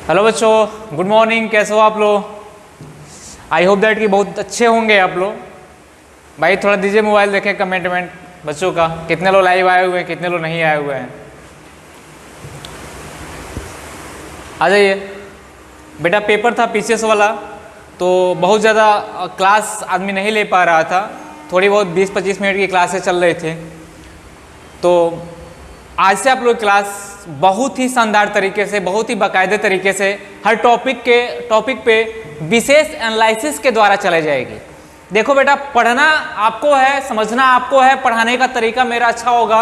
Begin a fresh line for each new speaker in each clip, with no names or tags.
Hello बच्चों, good morning. कैसे हो आप लोग? आई होप दैट कि बहुत अच्छे होंगे आप लोग। भाई थोड़ा दीजिए मोबाइल, देखें कमेंट बच्चों का, कितने लोग लाइव आए हुए हैं, कितने लोग नहीं आए हुए हैं। आ जाइए बेटा। पेपर था पीसीएस वाला, तो बहुत ज़्यादा क्लास आदमी नहीं ले पा रहा था। थोड़ी बहुत 20-25 मिनट की क्लासेस चल रही थी। तो आज से आप लोग क्लास बहुत ही शानदार तरीके से, बहुत ही बाकायदे तरीके से हर टॉपिक पे विशेष एनालिसिस के द्वारा चलाई जाएगी। देखो बेटा, पढ़ना आपको है, समझना आपको है। पढ़ाने का तरीका मेरा अच्छा होगा,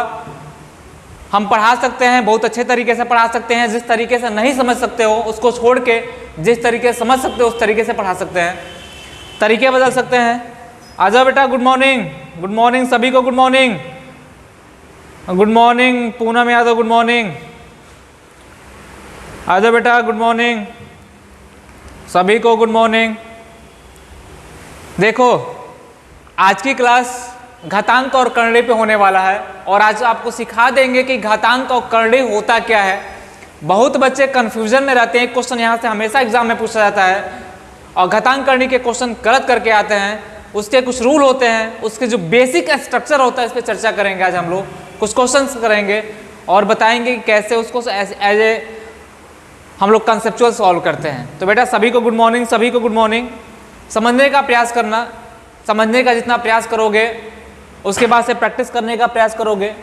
हम पढ़ा सकते हैं, बहुत अच्छे तरीके से पढ़ा सकते हैं। जिस तरीके से नहीं समझ सकते हो उसको छोड़ के जिस तरीके से समझ सकते हो उस तरीके से पढ़ा सकते हैं। तरीके बदल सकते हैं। आ जाओ बेटा। गुड मॉर्निंग, गुड मॉर्निंग सभी को। Good morning, good morning Poonam Yadav, good morning. आ जाओ बेटा। गुड मॉर्निंग सभी को, गुड मॉर्निंग। देखो, आज की क्लास घातांक और कर्णीय पे होने वाला है, और आज आपको सिखा देंगे कि घातांक और कर्णीय होता क्या है। बहुत बच्चे कंफ्यूजन में रहते हैं। क्वेश्चन यहाँ से हमेशा एग्जाम में पूछा जाता है, और घातांक कर्णीय के क्वेश्चन गलत करके आते हैं। उसके कुछ रूल होते हैं, उसके जो बेसिक स्ट्रक्चर होता है, इस पर चर्चा करेंगे आज हम लोग। कुछ क्वेश्चंस करेंगे और बताएंगे कि कैसे उसको एज ए हम लोग कंसेप्चुअल सॉल्व करते हैं। तो बेटा सभी को गुड मॉर्निंग, सभी को गुड मॉर्निंग। समझने का प्रयास करना, समझने का जितना प्रयास करोगे उसके बाद से प्रैक्टिस करने का प्रयास करोगे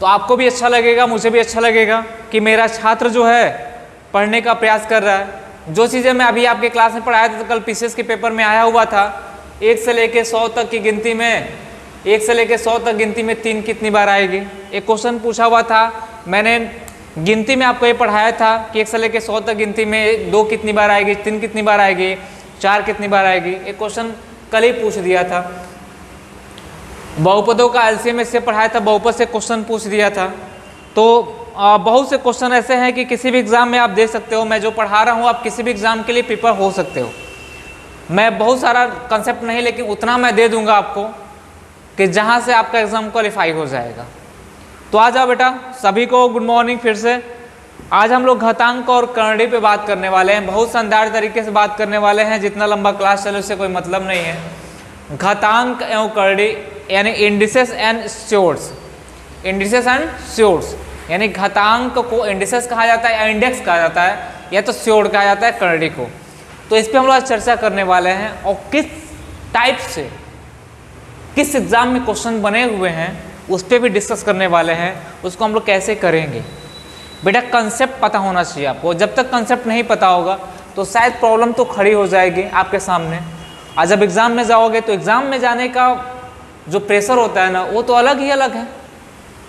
तो आपको भी अच्छा लगेगा, मुझे भी अच्छा लगेगा कि मेरा छात्र जो है पढ़ने का प्रयास कर रहा है। जो चीज़ें मैं अभी आपके क्लास में पढ़ाया था, तो कल पीसीएस के पेपर में आया हुआ था 1 से लेके 100 तक की गिनती में, 1 से लेके 100 तक गिनती में 3 कितनी बार आएगी। एक क्वेश्चन पूछा हुआ था, मैंने गिनती में आपको ये पढ़ाया था कि 1 से लेके 100 तक गिनती में 2 कितनी बार आएगी, 3 कितनी बार आएगी, 4 कितनी बार आएगी। एक क्वेश्चन कल ही पूछ दिया था। बहुपदों का एलसीएम इससे पढ़ाया था, बहुपद से क्वेश्चन पूछ दिया था। तो बहुत से क्वेश्चन ऐसे हैं कि किसी भी एग्ज़ाम में आप दे सकते हो। मैं जो पढ़ा रहा हूँ आप किसी भी एग्ज़ाम के लिए प्रिपेयर हो सकते हो। मैं बहुत सारा कंसेप्ट नहीं, लेकिन उतना मैं दे दूंगा आपको कि जहाँ से आपका एग्ज़ाम क्वालिफाई हो जाएगा। तो आ जाओ बेटा, सभी को गुड मॉर्निंग फिर से। आज हम लोग घातांक और कर्णीय पे बात करने वाले हैं। बहुत शानदार तरीके से बात करने वाले हैं। जितना लंबा क्लास चले उससे कोई मतलब नहीं है। घातांक एवं कर्णीय यानी इंडिसेस एंड श्योर्स, इंडिसेस एंड श्योर्स यानी घातांक को इंडिसेस कहा जाता है या इंडेक्स कहा जाता है, या तो श्योर कहा जाता है कर्णीय को। तो इस पर हम लोग आज चर्चा करने वाले हैं, और किस टाइप से किस एग्जाम में क्वेश्चन बने हुए हैं उस पर भी डिस्कस करने वाले हैं। उसको हम लोग कैसे करेंगे बेटा, कंसेप्ट पता होना चाहिए आपको। जब तक कंसेप्ट नहीं पता होगा तो शायद प्रॉब्लम तो खड़ी हो जाएगी आपके सामने। और जब एग्ज़ाम में जाओगे तो एग्ज़ाम में जाने का जो प्रेशर होता है ना, वो तो अलग ही अलग है,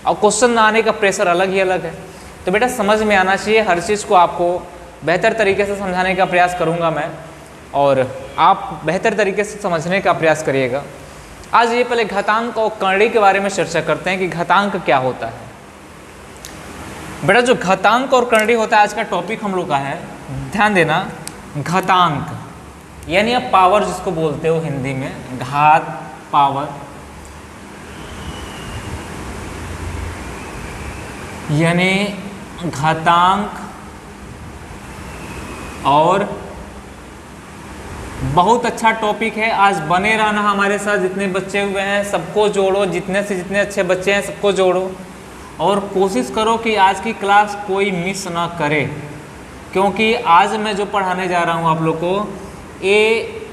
और क्वेश्चन ना आने का प्रेशर अलग ही अलग है। तो बेटा समझ में आना चाहिए। हर चीज़ को आपको बेहतर तरीके से समझाने का प्रयास करूँगा मैं, और आप बेहतर तरीके से समझने का प्रयास करिएगा। आज ये पहले घातांक और कर्णीय के बारे में चर्चा करते हैं कि घातांक क्या होता है। बेटा जो घातांक और कर्णीय होता है, आज का टॉपिक हम लोग का है, ध्यान देना। घातांक यानी आप पावर जिसको बोलते हो हिंदी में, घात पावर, यानी घातांक और बहुत अच्छा टॉपिक है। आज बने रहना हमारे साथ। जितने बच्चे हुए हैं सबको जोड़ो, जितने से जितने अच्छे बच्चे हैं सबको जोड़ो, और कोशिश करो कि आज की क्लास कोई मिस ना करे, क्योंकि आज मैं जो पढ़ाने जा रहा हूँ आप लोग को, ये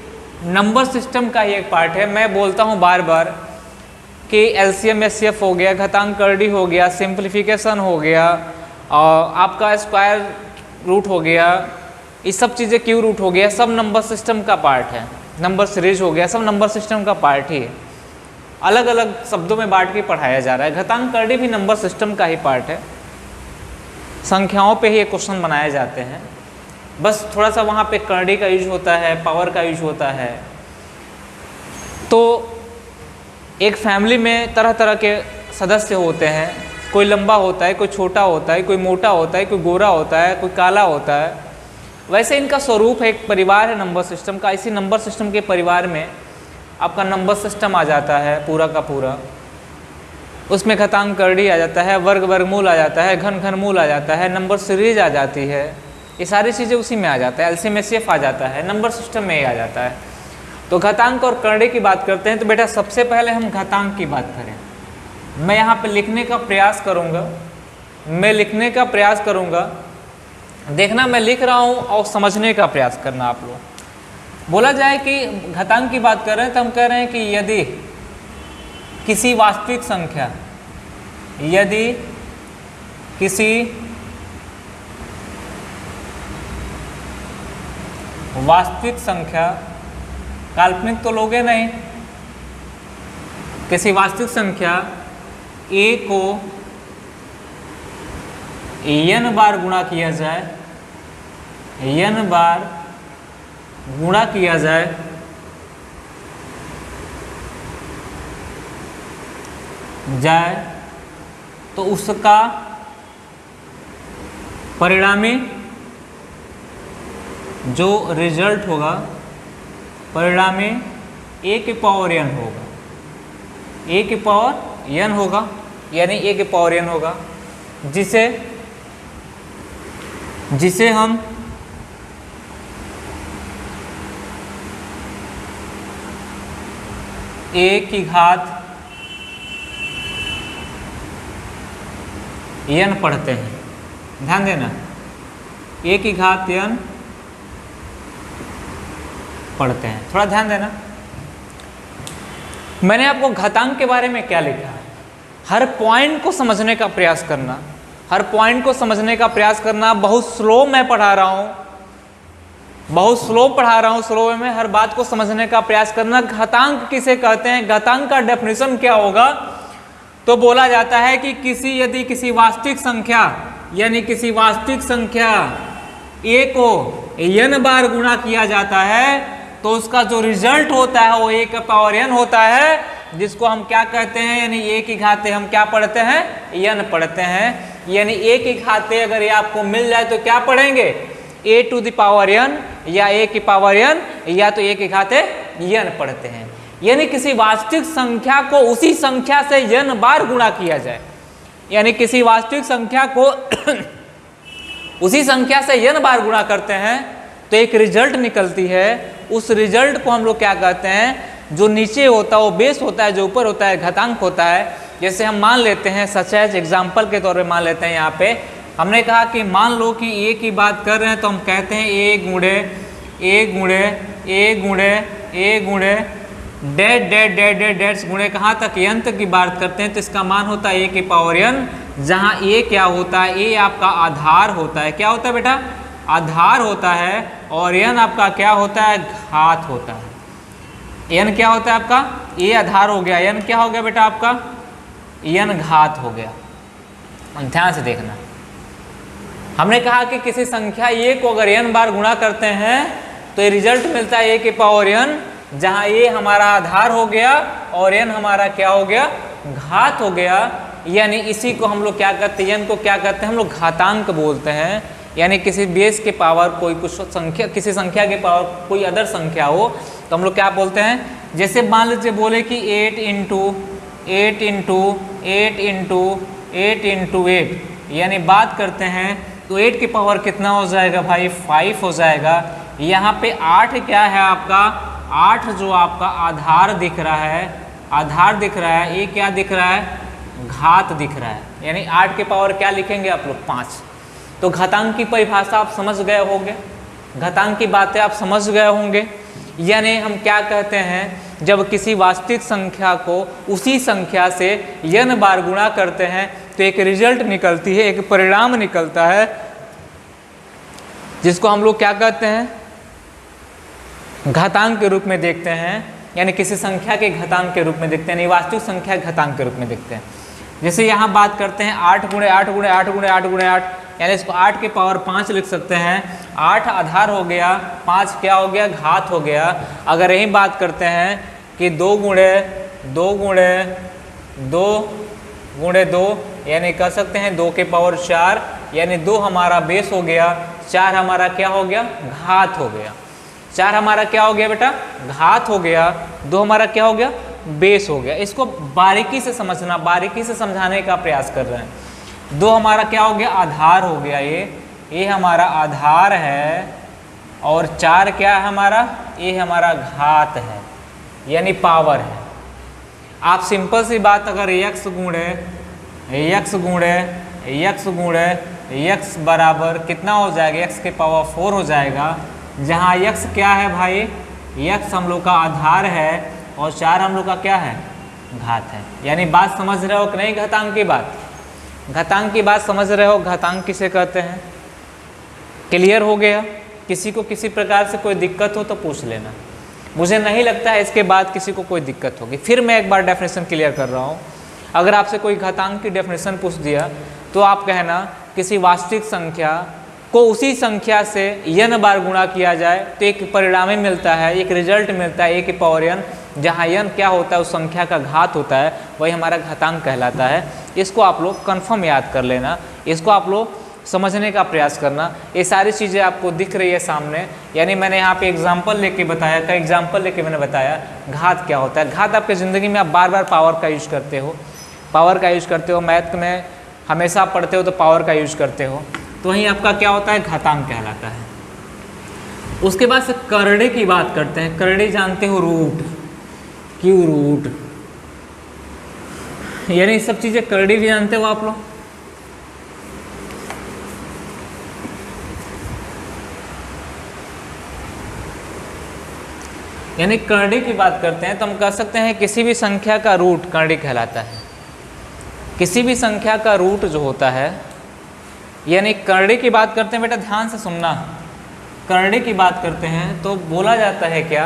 नंबर सिस्टम का ही एक पार्ट है। मैं बोलता हूँ बार बार कि एलसीएम एचसीएफ हो गया, घातांक कर्णीय हो गया, सिंप्लीफिकेशन हो गया, आपका स्क्वायर रूट हो गया, ये सब चीज़ें क्यू रूट हो गया, सब नंबर सिस्टम का पार्ट है। नंबर सीरीज हो गया, सब नंबर सिस्टम का पार्ट ही है। अलग अलग शब्दों में बांट के पढ़ाया जा रहा है। घातांक कर्णीय भी नंबर सिस्टम का ही पार्ट है। संख्याओं पे ही ये क्वेश्चन बनाए जाते हैं, बस थोड़ा सा वहाँ पे कर्णीय का यूज होता है, पावर का यूज होता है। तो एक फैमिली में तरह तरह के सदस्य होते हैं। कोई लंबा होता है, कोई छोटा होता है, कोई मोटा होता है, कोई गोरा होता है, कोई काला होता है। वैसे इनका स्वरूप है, एक परिवार है नंबर सिस्टम का। इसी नंबर सिस्टम के परिवार में आपका नंबर सिस्टम आ जाता है पूरा का पूरा। उसमें घातांक कर्णीय आ जाता है, वर्ग वर्गमूल आ जाता है, घन घनमूल आ जाता है, नंबर सीरीज आ जाती है, ये सारी चीज़ें उसी में आ जाता है, एलसीएम एचसीएफ आ जाता है, नंबर सिस्टम में ही आ जाता है। तो घातांक और करड़े की बात करते हैं तो बेटा सबसे पहले हम घातांक की बात करें। मैं यहाँ पे लिखने का प्रयास करूँगा, देखना मैं लिख रहा हूँ और समझने का प्रयास करना आप लोग। बोला जाए कि घातांक की बात कर रहे हैं तो हम कह रहे हैं कि यदि किसी वास्तविक संख्या, काल्पनिक तो लोगे नहीं, किसी वास्तविक संख्या a को n बार गुणा किया जाए, तो उसका परिणामी जो रिजल्ट होगा, परिणामी a की पावर n होगा, यानी a की पावर n होगा, जिसे हम a की घात n पढ़ते हैं। ध्यान देना, a की घात n पढ़ते हैं, थोड़ा ध्यान देना। मैंने आपको घातांक के बारे में क्या लिखा है, हर पॉइंट को समझने का प्रयास करना, बहुत स्लो मैं पढ़ा रहा हूँ, स्लो में हर बात को समझने का प्रयास करना। घातांक किसे कहते हैं, घातांक का डेफिनेशन क्या होगा, तो बोला जाता है कि यदि किसी वास्तविक संख्या a को n बार गुणा किया जाता है तो उसका जो रिजल्ट होता है वो a का पावर n होता है, जिसको हम क्या कहते हैं, यानी a की घाते हम क्या पढ़ते हैं, n पढ़ते हैं। यानी a की घाते अगर ये आपको मिल जाए तो क्या पढ़ेंगे, a to the power n या a की पावर n या तो a की घाते n पढ़ते हैं। यानी किसी वास्तविक संख्या को उसी संख्या से n बार गुणा किया जाए, यानी किसी वास्तविक संख्या को उसी संख्या से n बार गुणा करते हैं तो एक रिजल्ट निकलती है। उस रिजल्ट को हम लोग क्या कहते हैं, जो नीचे होता है वो बेस होता है, जो ऊपर होता है घातांक होता है। जैसे हम मान लेते हैं, सच एज एग्जाम्पल के तौर पे मान लेते हैं, यहाँ पे हमने कहा कि मान लो कि a की बात कर रहे हैं तो हम कहते हैं a गुणे डेट्स गुणे कहाँ तक, n तक की बात करते हैं तो इसका मान होता है a की पावर n, जहाँ a क्या होता है, a आपका आधार होता है। क्या होता है बेटा, आधार होता है, और n आपका क्या होता है, घात होता है। n क्या होता है आपका, a आधार हो गया, n क्या हो गया बेटा आपका, n घात हो गया। ध्यान से देखना, हमने कहा कि किसी संख्या a को अगर n बार गुणा करते हैं तो ये रिजल्ट मिलता है a की पावर n, जहाँ a हमारा आधार हो गया और n हमारा क्या हो गया, घात हो गया। यानी इसी को हम लोग क्या कहते हैं, n को क्या कहते हैं हम लोग, घातांक बोलते हैं। यानी किसी बेस के पावर कोई कुछ संख्या, किसी संख्या के पावर कोई अदर संख्या हो तो हम लोग क्या बोलते हैं। जैसे मान लीजिए बोले कि 8 इंटू 8 यानी बात करते हैं तो 8 की पावर कितना हो जाएगा भाई, 5 हो जाएगा। यहाँ पे 8 क्या है आपका, 8 जो आपका आधार दिख रहा है, ये क्या दिख रहा है, घात दिख रहा है। यानी 8 के पावर क्या लिखेंगे आप लोग, 5। तो घातांक की परिभाषा आप समझ गए होंगे, घातांक की बातें आप समझ गए होंगे। यानी हम क्या कहते हैं, जब किसी वास्तविक संख्या को उसी संख्या से n बार गुणा करते हैं तो एक रिजल्ट निकलती है, एक परिणाम निकलता है, जिसको हम लोग क्या कहते हैं, घातांक के रूप में देखते हैं। यानी किसी संख्या के घातांक के रूप में देखते हैं, वास्तविक संख्या घातांक के रूप में देखते हैं। जैसे यहाँ बात करते हैं 8 गुणे 8 गुणे 8 गुणे 8 गुणे 8, यानी इसको 8 के पावर 5 लिख सकते हैं। 8 आधार हो गया, 5 क्या हो गया, घात हो गया। अगर यही बात करते हैं कि 2 गुणे 2 यानी कह सकते हैं 2 के पावर 4, यानी 2 हमारा बेस हो गया, 4 हमारा क्या हो गया, घात हो गया। 4 हमारा क्या हो गया बेटा, घात हो गया। 2 हमारा क्या हो गया, बेस हो गया। इसको बारीकी से समझना, बारीकी से समझाने का प्रयास कर रहे हैं। 2 हमारा क्या हो गया, आधार हो गया, ये ये हमारा आधार है और 4 क्या है हमारा, ये हमारा घात है यानी पावर है। आप सिंपल सी बात, अगर x गुणे x बराबर कितना हो जाएगा, x के पावर 4 हो जाएगा, जहाँ x क्या है भाई, x हम लोग का आधार है और 4 हम लोग का क्या है, घात है। यानी बात समझ रहे हो कि नहीं, घातांक की बात, घातांक की बात समझ रहे हो। घातांक किसे कहते हैं, क्लियर हो गया। किसी को किसी प्रकार से कोई दिक्कत हो तो पूछ लेना, मुझे नहीं लगता है इसके बाद किसी को कोई दिक्कत होगी। फिर मैं एक बार डेफिनेशन क्लियर कर रहा हूँ। अगर आपसे कोई घातांक की डेफिनेशन पूछ दिया तो आप कहना किसी वास्तविक संख्या को उसी संख्या से n बार गुणा किया जाए तो एक परिणाम ही मिलता है, एक रिजल्ट मिलता है a की पावर n, जहाँ n क्या होता है उस संख्या का घात होता है, वही हमारा घातांक कहलाता है। इसको आप लोग कन्फर्म याद कर लेना, इसको आप लोग समझने का प्रयास करना। ये सारी चीज़ें आपको दिख रही है सामने, यानी मैंने यहाँ पे एग्जाम्पल लेके बताया, कई एग्जाम्पल लेके मैंने बताया घात क्या होता है। घात आपके ज़िंदगी में आप बार बार पावर का यूज करते हो, पावर का यूज करते हो, मैथ में हमेशा पढ़ते हो तो पावर का यूज करते हो, तो वहीं आपका क्या होता है, घातांक कहलाता है। उसके बाद से करड़े की बात करते हैं। करड़े जानते हो, रूट, क्यू रूट, यानी सब चीज़ें करड़ी भी जानते हो आप लोग। यानी करड़ी की बात करते हैं तो हम कह सकते हैं किसी भी संख्या का रूट करड़ी कहलाता है। किसी भी संख्या का रूट जो होता है, यानी करड़ी की बात करते हैं, बेटा ध्यान से सुनना, करड़ी की बात करते हैं तो बोला जाता है क्या,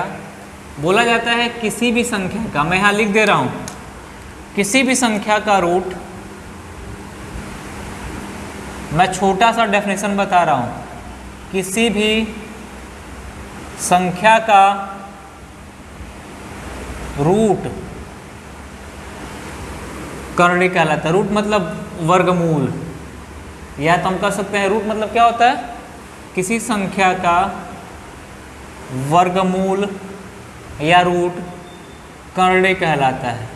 बोला जाता है किसी भी संख्या का, मैं यहाँ लिख दे रहा हूँ, किसी भी संख्या का रूट, मैं छोटा सा डेफिनेशन बता रहा हूँ, किसी भी संख्या का रूट करड़ी कहलाता है। रूट मतलब वर्गमूल, या तो हम कह सकते हैं रूट मतलब क्या होता है, किसी संख्या का वर्गमूल या रूट करड़ी कहलाता है।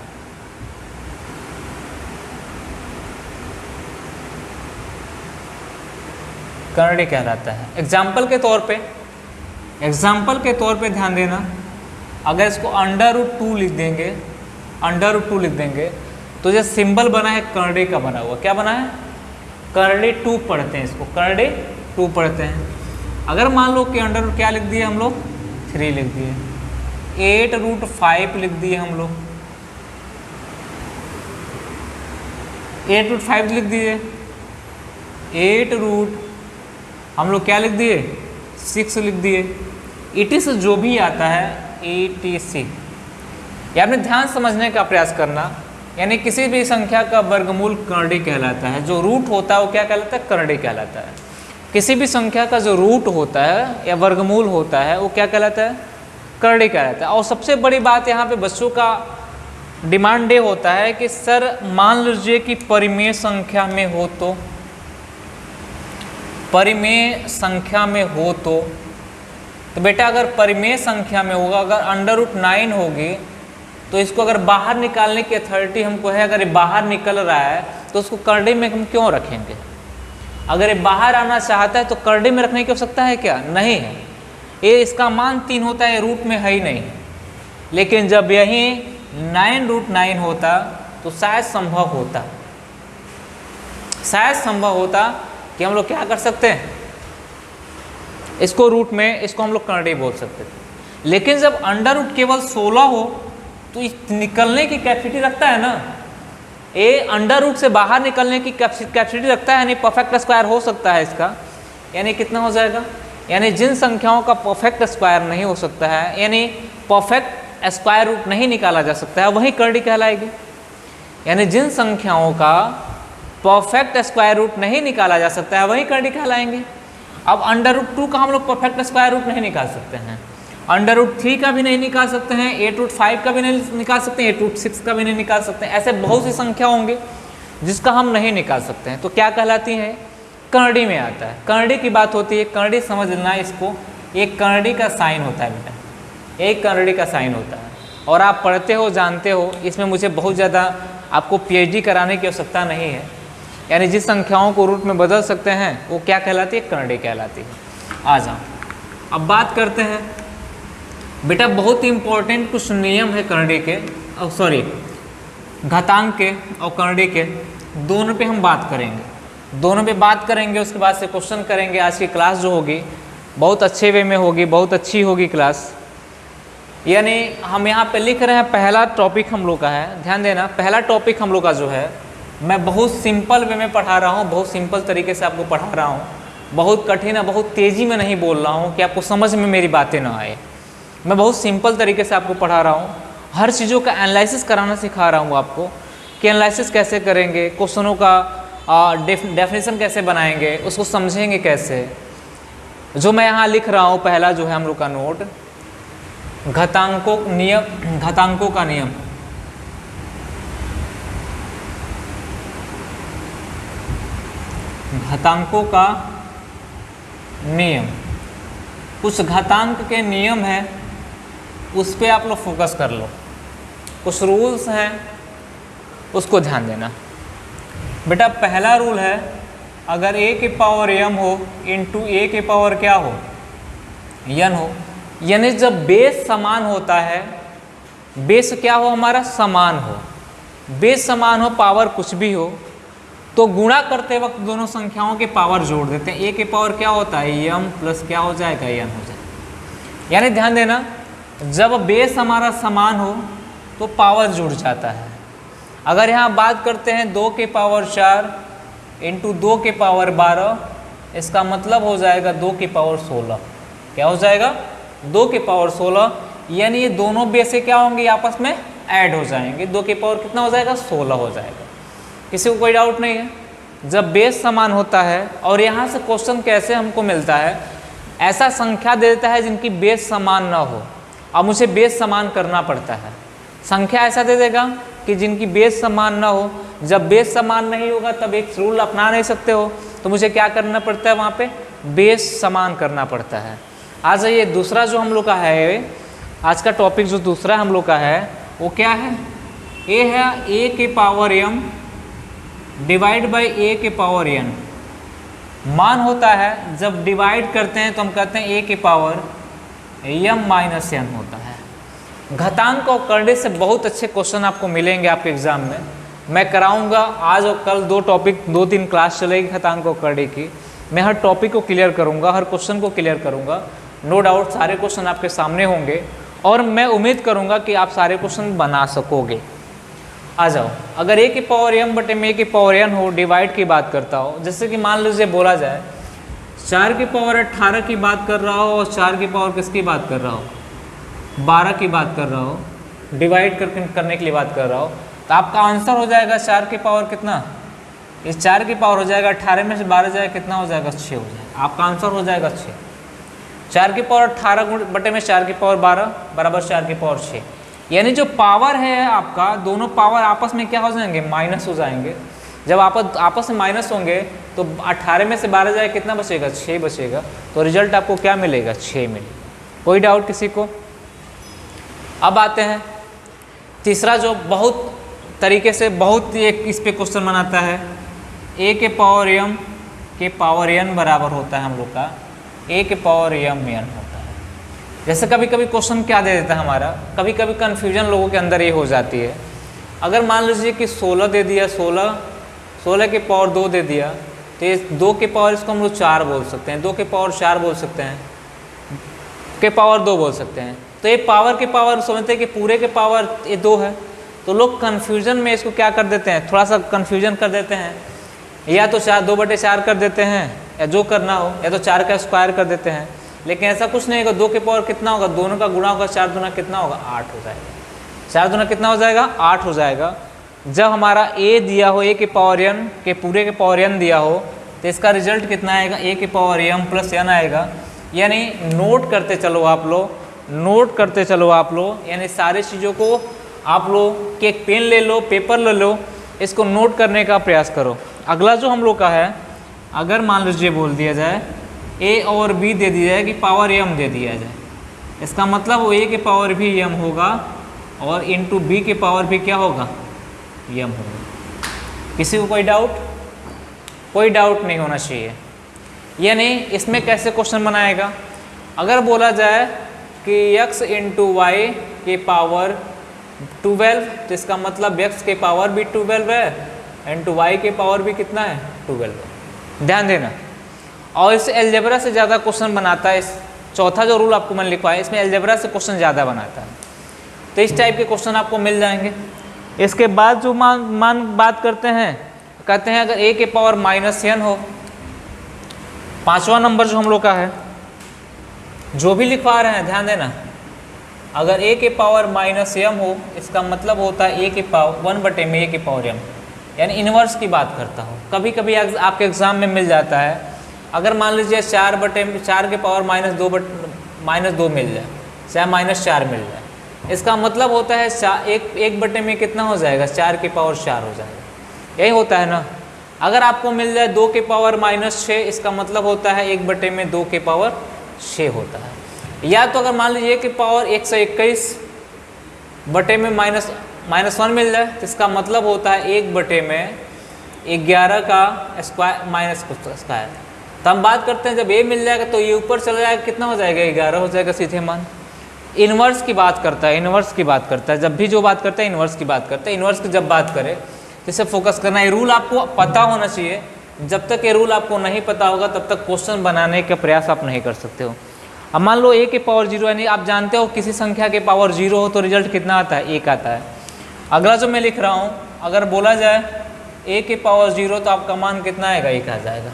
करड़ी कहलाता है। एग्जाम्पल के तौर पे ध्यान देना, अगर इसको √2 लिख देंगे, √2 लिख देंगे तो जो सिंबल बना है करड़ी का बना हुआ, क्या बना है, करड़ी 2 पढ़ते हैं, इसको करड़ी 2 पढ़ते हैं। अगर मान लो कि √ क्या लिख दिए हम लोग, 3 लिख दिए, 8√5 लिख दिए हम लोग, 8√5 लिख दिए, 8 हम लोग क्या लिख दिए, 6 लिख दिए। ETC जो भी आता है, ETC, या आपने ध्यान समझने का प्रयास करना, यानी किसी भी संख्या का वर्गमूल करड़ी कहलाता है। जो रूट होता है वो क्या कहलाता है, करड़ी कहलाता है। किसी भी संख्या का जो रूट होता है या वर्गमूल होता है वो क्या कहलाता है, करड़ी कहलाता है। और सबसे बड़ी बात यहाँ पे बच्चों का डिमांड ये होता है कि सर मान लीजिए कि परिमेय संख्या में हो तो, परिमेय संख्या में हो तो बेटा अगर परिमेय संख्या में होगा, अगर √9 होगी तो इसको अगर बाहर निकालने की अथॉरिटी हमको है, अगर ये बाहर निकल रहा है तो उसको करड़ी में हम क्यों रखेंगे। अगर ये बाहर आना चाहता है तो करड़ी में रखने की आवश्यकता है क्या, नहीं है। ये इसका मान 3 होता है, रूट में है ही नहीं। लेकिन जब यही 9√9 होता तो शायद संभव होता कि हम लोग क्या कर सकते हैं, इसको रूट में, इसको हम लोग करड़ी बोल सकते थे। लेकिन जब √ केवल 16 हो तो निकलने की कैपेसिटी रखता है ना, ये √ से बाहर निकलने की कैपेसिटी रखता है, यानी परफेक्ट स्क्वायर हो सकता है इसका। यानी कितना हो जाएगा, यानी जिन संख्याओं का परफेक्ट स्क्वायर नहीं हो सकता है, यानी परफेक्ट स्क्वायर रूट नहीं निकाला जा सकता है, वही करड़ी कहलाएगी। यानी जिन संख्याओं का परफेक्ट स्क्वायर रूट नहीं निकाला जा सकता है वही करड़ी कहलाएंगे। अब √2 का हम लोग परफेक्ट स्क्वायर रूट नहीं निकाल सकते हैं, √3 का भी नहीं निकाल सकते हैं, 8√5 का भी नहीं निकाल सकते हैं, 8√6 का भी नहीं निकाल सकते हैं। ऐसे बहुत सी संख्या होंगे जिसका हम नहीं निकाल सकते हैं, तो क्या कहलाती है, करड़ी में आता है। करड़ी की बात होती है, करड़ी समझ लेना इसको, एक करड़ी का साइन होता है बेटा, एक करड़ी का साइन होता है। और आप पढ़ते हो, जानते हो, इसमें मुझे बहुत ज़्यादा आपको PhD कराने की आवश्यकता नहीं है। यानी जिस संख्याओं को रूट में बदल सकते हैं वो क्या कहलाती है, कर्णिय कहलाती है। आ जाओ अब बात करते हैं बेटा, बहुत ही इंपॉर्टेंट कुछ नियम है कर्णिय के, सॉरी घातांक के और कर्णिय के, दोनों पे हम बात करेंगे, दोनों पे बात करेंगे। उसके बाद से क्वेश्चन करेंगे। आज की क्लास जो होगी बहुत अच्छे वे में होगी, बहुत अच्छी होगी क्लास। यानी हम यहाँ पे लिख रहे हैं पहला टॉपिक हम लोग का है, ध्यान देना, पहला टॉपिक हम लोग का जो है मैं बहुत सिंपल वे में पढ़ा रहा हूँ, बहुत सिंपल तरीके से आपको पढ़ा रहा हूँ, बहुत कठिन है, बहुत तेज़ी में नहीं बोल रहा हूँ कि आपको समझ में मेरी बातें ना आए। मैं बहुत सिंपल तरीके से आपको पढ़ा रहा हूँ, हर चीज़ों का एनालिसिस कराना सिखा रहा हूँ आपको कि एनालिसिस कैसे करेंगे, क्वेश्चनों का डेफिनेशन कैसे बनाएंगे, उसको समझेंगे कैसे। जो मैं यहाँ लिख रहा हूँ पहला जो है हम लोग का नोट, घातांकों नियम, घातांकों का नियम। घातांकों का नियम, कुछ घातांक के नियम है उस पर आप लोग फोकस कर लो, कुछ रूल्स हैं उसको ध्यान देना। बेटा पहला रूल है, अगर a के पावर m हो इंटू a के पावर क्या हो, n हो, यानी जब बेस समान होता है, बेस क्या हो हमारा, समान हो, बेस समान हो, पावर कुछ भी हो, तो गुणा करते वक्त दोनों संख्याओं के पावर जोड़ देते हैं। a के पावर क्या होता है, m प्लस क्या हो जाएगा, n हो जाएगा। यानी ध्यान देना, जब बेस हमारा समान हो तो पावर जुड़ जाता है। अगर यहाँ बात करते हैं 2 के पावर 4 इंटू 2 के पावर 12, इसका मतलब हो जाएगा 2 के पावर 16। क्या हो जाएगा, 2 के पावर 16, यानी ये दोनों बेसे क्या होंगे, आपस में ऐड हो जाएंगे, 2 के पावर कितना हो जाएगा, 16 हो जाएगा। किसी को कोई डाउट नहीं है। जब बेस समान होता है, और यहाँ से क्वेश्चन कैसे हमको मिलता है, ऐसा संख्या दे देता है जिनकी बेस समान ना हो, अब मुझे बेस समान करना पड़ता है। संख्या ऐसा दे देगा कि जिनकी बेस समान ना हो, जब बेस समान नहीं होगा तब एक रूल अपना नहीं सकते हो, तो मुझे क्या करना पड़ता है, वहाँ पे बेस समान करना पड़ता है। आ जाइए दूसरा जो हम लोग का है, आज का टॉपिक जो दूसरा हम लोग का है वो क्या है, ए है a के power m divide by a के पावर n। मान होता है जब डिवाइड करते हैं तो हम कहते हैं a के पावर m माइनस n होता है। घातांक और कर्णिय से बहुत अच्छे क्वेश्चन आपको मिलेंगे आपके एग्जाम में, मैं कराऊंगा। आज और कल 2 टॉपिक 2-3 क्लास चलेगी घातांक और कर्णिय की, मैं हर टॉपिक को क्लियर करूंगा, हर क्वेश्चन को क्लियर करूंगा। नो डाउट सारे क्वेश्चन आपके सामने होंगे और मैं उम्मीद करूंगा कि आप सारे क्वेश्चन बना सकोगे। आ जाओ, अगर a के पावर m बटे में a के पावर n हो, डिवाइड की बात करता हो, जैसे कि मान लीजिए बोला जाए 4 के पावर 18 की बात कर रहा हो और 4 के पावर किसकी बात कर रहा हो, 12 की बात कर रहा हो, डिवाइड करने के लिए बात कर रहा हो, तो आपका आंसर हो जाएगा 4 के पावर कितना, इस 4 की पावर हो जाएगा 18 में से 12 जाएगा कितना हो जाएगा, 6 हो जाएगा। आपका आंसर हो जाएगा 6। 4 की पावर 18 बटे में 4 की पावर 12 बराबर 4 की पावर 6। यानी जो पावर है आपका, दोनों पावर आपस में क्या हो जाएंगे, माइनस हो जाएंगे। जब आपस में माइनस होंगे तो 18 में से 12 जाए कितना बचेगा, 6 बचेगा। तो रिजल्ट आपको क्या मिलेगा, 6 मिलेगा। कोई डाउट किसी को। अब आते हैं तीसरा जो बहुत तरीके से बहुत एक इस पे क्वेश्चन बनाता है, a के पावर m के पावर n बराबर होता है हम लोग का a के पावर m n होता है। जैसे कभी कभी क्वेश्चन क्या दे देता है हमारा, कभी कभी कन्फ्यूजन लोगों के अंदर ये हो जाती है। अगर मान लीजिए कि 16 दे दिया, 16 के पावर 2 दे दिया, तो ये 2 के पावर इसको हम लोग 4 बोल सकते हैं, 2 के पावर 4 बोल सकते हैं, के पावर 2 बोल सकते हैं। तो ये पावर के पावर समझते हैं कि पूरे के पावर ये 2 है, तो लोग कन्फ्यूजन में इसको क्या कर देते हैं, थोड़ा सा कन्फ्यूजन कर देते हैं, या तो 2/4 कर देते हैं, या जो करना हो, या तो 4 का स्क्वायर कर देते हैं। लेकिन ऐसा कुछ नहीं होगा। 2 के पावर कितना होगा, दोनों का गुणा होगा, 4 दूना कितना होगा, 8 हो जाएगा। 4 दूना कितना हो जाएगा, 8 हो जाएगा। जब हमारा a दिया हो, a के पावर n के पूरे के पावर n दिया हो, तो इसका रिजल्ट कितना आएगा, a के पावर m प्लस n आएगा। यानी नोट करते चलो आप लोग, नोट करते चलो आप लोग, यानी सारी चीज़ों को आप लोग एक पेन ले लो, पेपर ले लो, इसको नोट करने का प्रयास करो। अगला जो हम लोग का है, अगर मान लीजिए बोल दिया जाए a और b दे दिया जाए कि पावर m दे दिया जाए, इसका मतलब वो a के पावर भी m होगा और इंटू b के पावर भी क्या होगा, m होगा। किसी को कोई डाउट? कोई डाउट नहीं होना चाहिए। यानी इसमें कैसे क्वेश्चन बनाएगा, अगर बोला जाए कि x इंटू वाई के पावर 12, तो इसका मतलब x के पावर भी 12 है इंटू वाई के पावर भी कितना है 12 है। ध्यान देना, और इस अलजेब्रा से ज़्यादा क्वेश्चन बनाता है। इस चौथा जो रूल आपको मैंने लिखवाया इसमें अलजेब्रा से क्वेश्चन ज़्यादा बनाता है। तो इस टाइप के क्वेश्चन आपको मिल जाएंगे। इसके बाद जो मान बात करते हैं, कहते हैं अगर a के पावर -n हो, पांचवा नंबर जो हम लोग का है, जो भी लिखवा रहे हैं ध्यान देना, अगर a के पावर -m हो, इसका मतलब होता है a के पावर 1/में a के पावर m, यानी इन्वर्स की बात करता हूँ। कभी कभी आपके एग्जाम में मिल जाता है, अगर मान लीजिए 4 के पावर -2 मिल जाए, चाहे -4 मिल जाए, इसका मतलब होता है 1/में कितना हो जाएगा, 4 के पावर 4 हो जाएगा। यही होता है ना। अगर आपको मिल जाए 2 के पावर -6, इसका मतलब होता है 1/में 2 के पावर 6 होता है। या तो अगर मान लीजिए कि पावर 121/में -1 मिल जाए, तो इसका मतलब होता है 1/में 11 का स्क्वायर माइनस स्क्वायर। तो हम बात करते हैं जब a मिल जाएगा तो ये ऊपर चला जाएगा, कितना हो जाएगा 11 हो जाएगा सीधे मान। इन्वर्स की बात करता है, इन्वर्स की बात करता है, जब भी जो बात करता है इन्वर्स की बात करता है। इन्वर्स की जब बात करें तो इसे फोकस करना, ये रूल आपको पता होना चाहिए। जब तक ये रूल आपको नहीं पता होगा तब तक क्वेश्चन बनाने का प्रयास आप नहीं कर सकते हो। अब मान लो a के पावर 0, यानी आप जानते हो किसी संख्या के पावर 0 हो तो रिजल्ट कितना आता है, 1 आता है। अगला जो मैं लिख रहा हूँ, अगर बोला जाए a के पावर 0 तो आपका मान कितना आएगा, 1 आ जाएगा।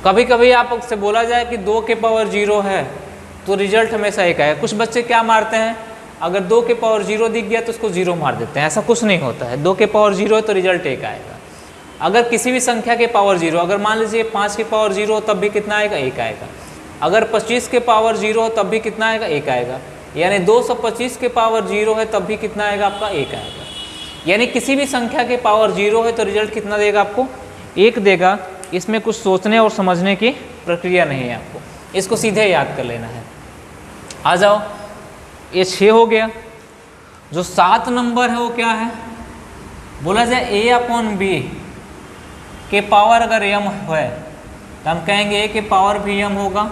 कभी कभी आपसे बोला जाए कि 2 के पावर 0 है तो रिजल्ट हमेशा 1 आएगा। कुछ बच्चे क्या मारते हैं, अगर 2 के पावर 0 दिख गया तो उसको 0 मार देते हैं। ऐसा कुछ नहीं होता है, 2 के पावर 0 है तो रिजल्ट 1 आएगा। अगर किसी भी संख्या के पावर 0, अगर मान लीजिए 5 के पावर 0 हो तब भी कितना आएगा, 1 आएगा। अगर 25 के पावर 0 हो तब भी कितना आएगा, 1 आएगा। यानी 225 के पावर 0 है तब भी कितना आएगा आपका, 1 आएगा। यानी किसी भी संख्या के पावर 0 है तो रिजल्ट कितना देगा आपको, 1 देगा। इसमें कुछ सोचने और समझने की प्रक्रिया नहीं है आपको, इसको सीधे याद कर लेना है। आ जाओ, ये 6 हो गया। जो 7 नंबर है वो क्या है, बोला जाए a/b के पावर अगर m है तो हम कहेंगे a के पावर भी m होगा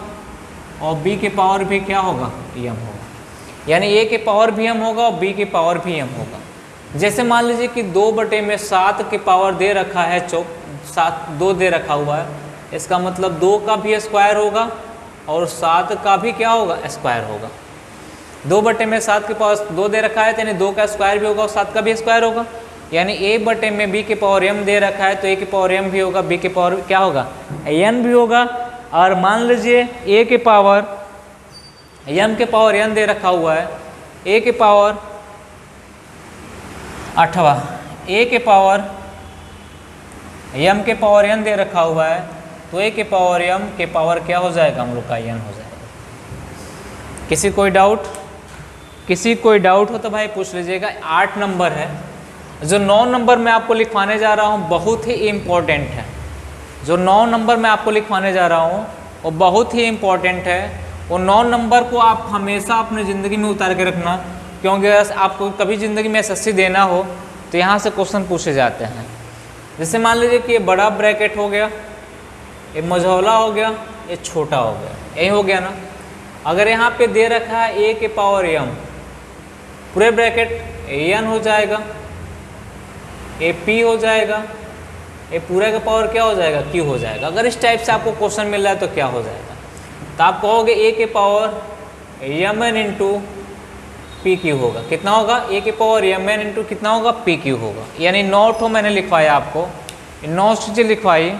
और b के पावर भी क्या होगा, m होगा। यानी a के पावर भी m होगा और b के पावर भी m होगा। जैसे मान लीजिए कि 2/में 7 के पावर दे रखा है, 2 दे रखा हुआ है, इसका मतलब 2 का भी स्क्वायर होगा और 7 का भी क्या होगा, स्क्वायर होगा। 2/में 7 के पावर 2 दे रखा है तो यानी 2 का स्क्वायर भी होगा और 7 का भी स्क्वायर होगा। यानी a/में b के पावर m दे रखा है तो a के पावर m भी होगा, b के पावर क्या होगा, n भी होगा। और मान लीजिए a के पावर m के पावर n दे रखा हुआ है, a के पावर 8वां a के पावर m के पावर n दे रखा हुआ है तो a के पावर m के पावर क्या हो जाएगा, हम लोग का n हो जाएगा। किसी कोई डाउट हो तो भाई पूछ लीजिएगा। 8 नंबर है। जो 9 नंबर मैं आपको लिखवाने जा रहा हूँ बहुत ही इम्पोर्टेंट है। जो 9 नंबर मैं आपको लिखवाने जा रहा हूँ वो बहुत ही इम्पोर्टेंट है। वो 9 नंबर को आप हमेशा अपने ज़िंदगी में उतार के रखना, क्योंकि आपको कभी ज़िंदगी में SSC देना हो तो यहाँ से क्वेश्चन पूछे जाते हैं। जैसे मान लीजिए कि ये बड़ा ब्रैकेट हो गया, ये मझौला हो गया, ये छोटा हो गया, यही हो गया ना। अगर यहाँ पे दे रखा है a के पावर m, पूरे ब्रैकेट an हो जाएगा, ए p हो जाएगा, ये पूरे का पावर क्या हो जाएगा, q हो जाएगा। अगर इस टाइप से आपको क्वेश्चन मिल रहा है तो क्या हो जाएगा, तो आप कहोगे a के power mn into P Q होगा। कितना होगा, a के पावर mn इंटू कितना होगा, पी क्यू होगा। यानी 9 ठो मैंने लिखवाया आपको, 9 चीज़ें लिखवाई।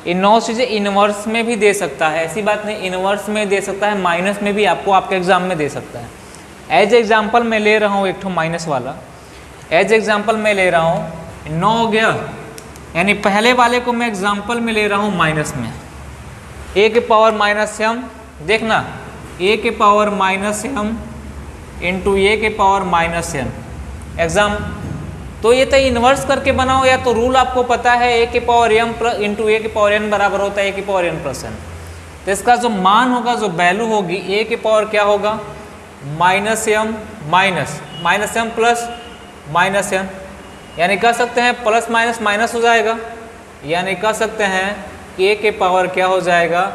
इन 9 चीज़ें इन्वर्स में भी दे सकता है, ऐसी बात नहीं, इन्वर्स में दे सकता है, माइनस में भी आपको आपके एग्जाम में दे सकता है। एज एग्जाम्पल मैं ले रहा हूँ एक ठो माइनस वाला, एज एग्जाम्पल मैं ले रहा हूँ 9 हो गया, यानी पहले वाले को मैं एग्जाम्पल में ले रहा हूँ माइनस में। a के पावर -m, देखना a के पावर -m इंटू a के पावर -n एग्जाम। तो ये तो इन्वर्स करके बनाओ, या तो रूल आपको पता है a के पावर m इंटू a के पावर n बराबर होता है a के पावर n प्लस n। तो इसका जो मान होगा, जो वैल्यू होगी, a के पावर क्या होगा, -m minus m plus -n, यानी कह सकते हैं प्लस माइनस माइनस हो जाएगा, यानी कह सकते हैं ए के पावर क्या हो जाएगा,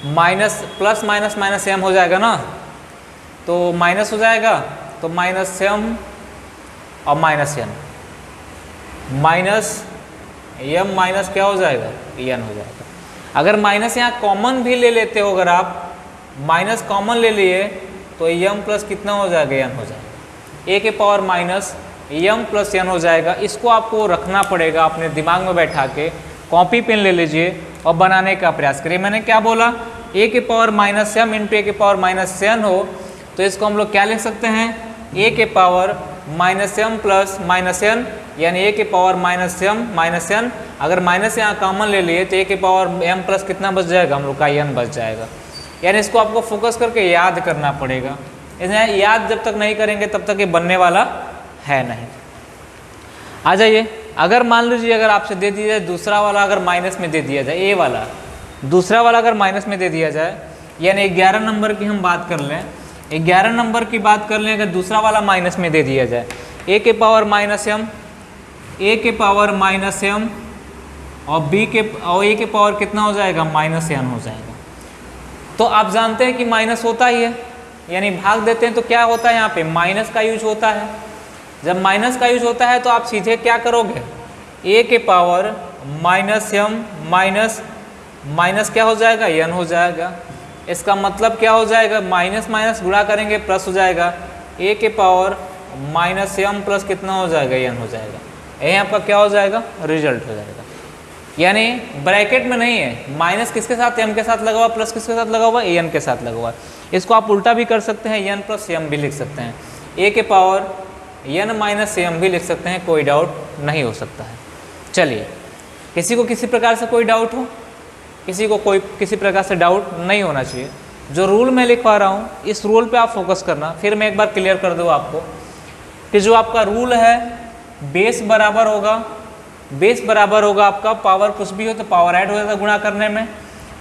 minus plus minus minus M हो जाएगा ना, तो माइनस हो जाएगा, तो माइनस एम और minus N, minus M minus क्या हो जाएगा, एन हो जाएगा। अगर माइनस यहाँ कॉमन भी ले लेते हो, अगर आप माइनस कॉमन ले लिए तो एम प्लस कितना हो जाएगा, एन हो जाएगा। ए के power minus M plus N हो जाएगा। इसको आपको रखना पड़ेगा अपने दिमाग में बैठा के, कॉपी पेन ले लीजिए और बनाने का प्रयास करिए। मैंने क्या बोला, ए के पावर माइनस एम इंटू ए के पावर माइनस एन हो, तो इसको हम लोग क्या लिख सकते हैं, ए के power minus M plus minus N, यानी ए के power minus M minus N. अगर माइनस यहाँ कॉमन ले लिए तो ए के पावर एम प्लस कितना बच जाएगा, हम लोग का एन बच जाएगा। यानी इसको आपको फोकस करके याद करना पड़ेगा। इसलिए याद जब तक नहीं करेंगे तब तक ये बनने वाला है नहीं। आ जाइए, अगर मान लीजिए अगर आपसे दे दिया जाए दूसरा वाला, अगर माइनस में दे दिया जाए, ए वाला दूसरा वाला अगर माइनस में दे दिया जाए, यानी 11 नंबर की हम बात कर लें, 11 नंबर की बात कर लें, अगर दूसरा वाला माइनस में दे दिया जाए, ए के पावर माइनस एम, ए के पावर माइनस एम और बी के और ए के पावर कितना हो जाएगा, माइनस एन हो जाएगा। तो आप जानते हैं कि माइनस होता ही है, यानी भाग देते हैं तो क्या होता है, यहाँ पे माइनस का यूज होता है। जब माइनस का यूज होता है तो आप सीधे क्या करोगे, ए के power minus M minus minus क्या हो जाएगा, एन हो जाएगा। इसका मतलब क्या हो जाएगा, माइनस माइनस गुणा करेंगे प्लस हो जाएगा, ए के पावर माइनस एम प्लस कितना हो जाएगा, एन हो जाएगा। यही आपका क्या हो जाएगा, रिजल्ट हो जाएगा। यानी ब्रैकेट में नहीं है, माइनस किसके साथ, एम के साथ लगा हुआ, प्लस किसके साथ लगा हुआ, एन के साथ लगा हुआ। इसको आप उल्टा भी कर सकते हैं, एन प्लस एम भी लिख सकते हैं, ए के पावर एन माइनस एम भी लिख सकते हैं, कोई डाउट नहीं हो सकता है। चलिए, किसी को किसी प्रकार से कोई डाउट हो, किसी को कोई किसी प्रकार से डाउट नहीं होना चाहिए। जो रूल मैं लिखवा रहा हूँ इस रूल पे आप फोकस करना। फिर मैं एक बार क्लियर कर दूँ आपको कि जो आपका रूल है, बेस बराबर होगा, बेस बराबर होगा आपका, पावर कुछ भी हो तो पावर ऐड हो जाता है गुणा करने में,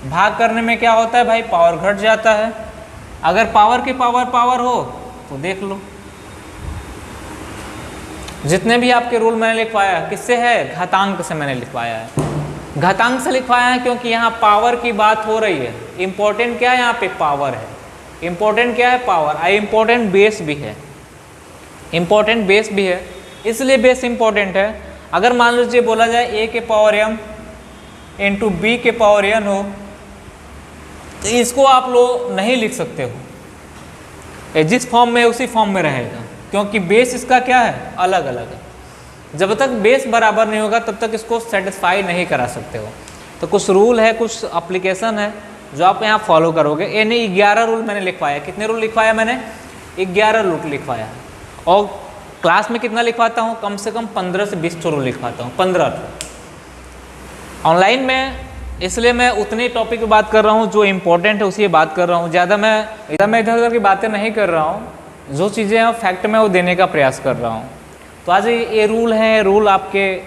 भाग करने में क्या होता है भाई, पावर घट जाता है। अगर पावर के पावर पावर हो तो देख लो, जितने भी आपके रूल मैंने लिखवाया किससे है, घातांक से मैंने लिखवाया है। घातांक से लिखवाया है क्योंकि यहाँ पावर की बात हो रही है। इंपॉर्टेंट क्या है, यहाँ पे पावर है। इंपॉर्टेंट क्या है, पावर। और इंपॉर्टेंट बेस भी है, इंपॉर्टेंट बेस भी है, इसलिए बेस इंपॉर्टेंट है। अगर मान लीजिए बोला जाए ए के पावर एम इंटू बी के पावर एन हो, तो इसको आप लोग नहीं लिख सकते हो, जिस फॉर्म में उसी फॉर्म में रहेगा, क्योंकि बेस इसका क्या है, अलग अलग है। जब तक बेस बराबर नहीं होगा तब तक इसको सेटिस्फाई नहीं करा सकते हो। तो कुछ रूल है, कुछ एप्लीकेशन है जो आप यहाँ फॉलो करोगे। यानी 11 रूल मैंने लिखवाया। कितने रूल लिखवाया मैंने, 11 रूल लिखवाया। और क्लास में कितना लिखवाता हूँ, कम से कम 15 से 20 रूल लिखवाता हूँ, 15। ऑनलाइन में इसलिए मैं उतने टॉपिक पे बात कर रहा हूँ जो इम्पोर्टेंट है, उसी बात कर रहा हूँ। ज़्यादा मैं इधर उधर की बातें नहीं कर रहा हूँ, जो चीज़ें हैं फैक्ट में वो देने का प्रयास कर रहा हूँ। तो आज ये रूल है, रूल आपके